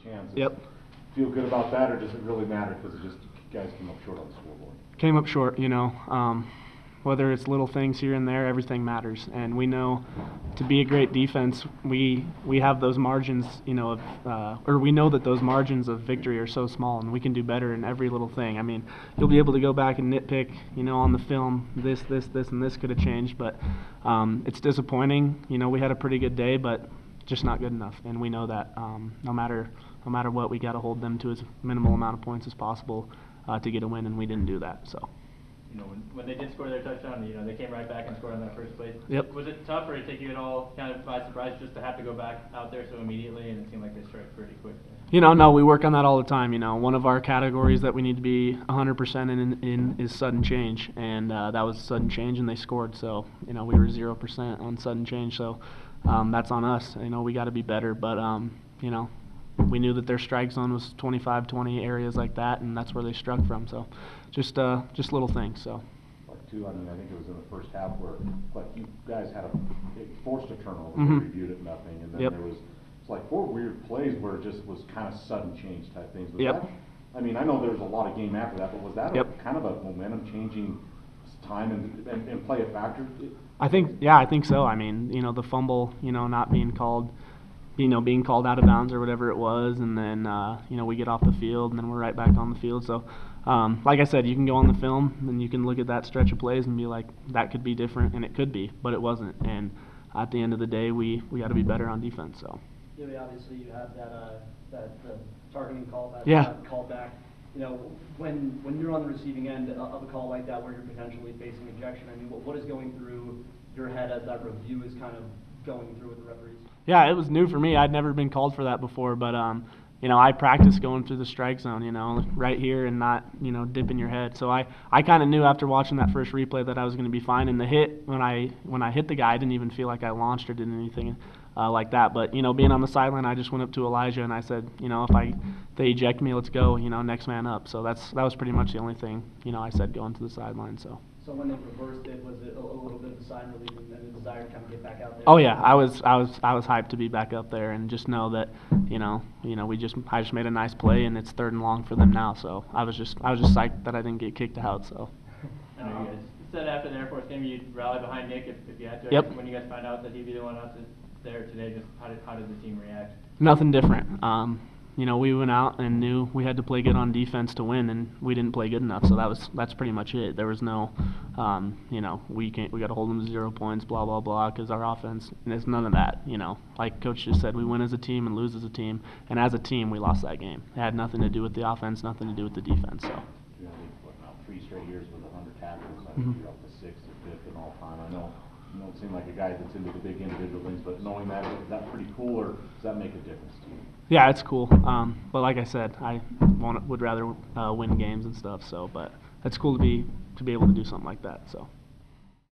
chance. Yep. Feel good about that, or does it really matter because it just guys came up short on the scoreboard? Came up short, you know. Whether it's little things here and there, everything matters. And we know to be a great defense, we have those margins, you know, or we know that those margins of victory are so small, and we can do better in every little thing. I mean, you'll be able to go back and nitpick, you know, on the film, this, and this could have changed, but it's disappointing. You know, we had a pretty good day, but just not good enough, and we know that. No matter what, we got to hold them to as minimal amount of points as possible to get a win, and we didn't do that. So. You know, when they did score their touchdown, you know, they came right back and scored on that first play. Yep. Was it tough, or did it take you at all kind of by surprise just to have to go back out there so immediately, and it seemed like they struck pretty quick there? You know, no, we work on that all the time. You know, one of our categories that we need to be 100% in is sudden change, and that was sudden change, and they scored. So, you know, we were 0% on sudden change, so that's on us. You know, we got to be better, but you know, we knew that their strike zone was 25-20 areas like that, and that's where they struck from. So, just little things. So. Like too, I mean, I think it was in the first half where, like, you guys had forced a turnover, Mm-hmm. they reviewed it, nothing, and then Yep. there was like 4 weird plays where it just was kind of sudden change type things. Was Yep. that, I mean, I know there was a lot of game after that, but was that Yep. kind of a momentum changing time and play a factor? I think so. I mean, you know, the fumble, you know, not being called. You know, being called out of bounds or whatever it was, and then you know, we get off the field, and then we're right back on the field. So, like I said, you can go on the film and you can look at that stretch of plays and be like, that could be different, and it could be, but it wasn't. And at the end of the day, we got to be better on defense. So. Yeah, obviously you have that targeting call, that call back. You know, when you're on the receiving end of a call like that, where you're potentially facing ejection, I mean, what is going through your head as that review is kind of going through with the referees? Yeah, it was new for me. I'd never been called for that before, but you know, I practiced going through the strike zone, you know, right here and not, you know, dipping your head. So I kind of knew after watching that first replay that I was going to be fine. And the hit, when I hit the guy, I didn't even feel like I launched or did anything like that. But, you know, being on the sideline, I just went up to Elijah and I said, you know, if they eject me, let's go, you know, next man up. So that was pretty much the only thing, you know, I said going to the sideline. So when they reversed it, was it a little bit of a sign relief and a desire to kind of get back out there? Oh yeah, I was hyped to be back up there and just know that, you know, I just made a nice play and it's 3rd and long for them now. So I was just psyched that I didn't get kicked out. So. I know you guys said after the Air Force game you'd rally behind Nick if you had to. Yep. When you guys found out that he'd be the one out there today, just how did the team react? Nothing different. You know, we went out and knew we had to play good on defense to win, and we didn't play good enough. So that's pretty much it. There was no, you know, we got to hold them to 0 points, blah blah blah, because our offense. And there's none of that. You know, like Coach just said, we win as a team and lose as a team, and as a team, we lost that game. It had nothing to do with the offense, nothing to do with the defense. So. You know, what now, 3 straight years with 100 tackles. I think you're up to 6th or 5th in all time. I know. You don't seem like a guy that's into the big individual things, but knowing that, is that pretty cool, or does that make a difference to you? Yeah, it's cool. But like I said, I would rather win games and stuff. So, but it's cool to be able to do something like that. So.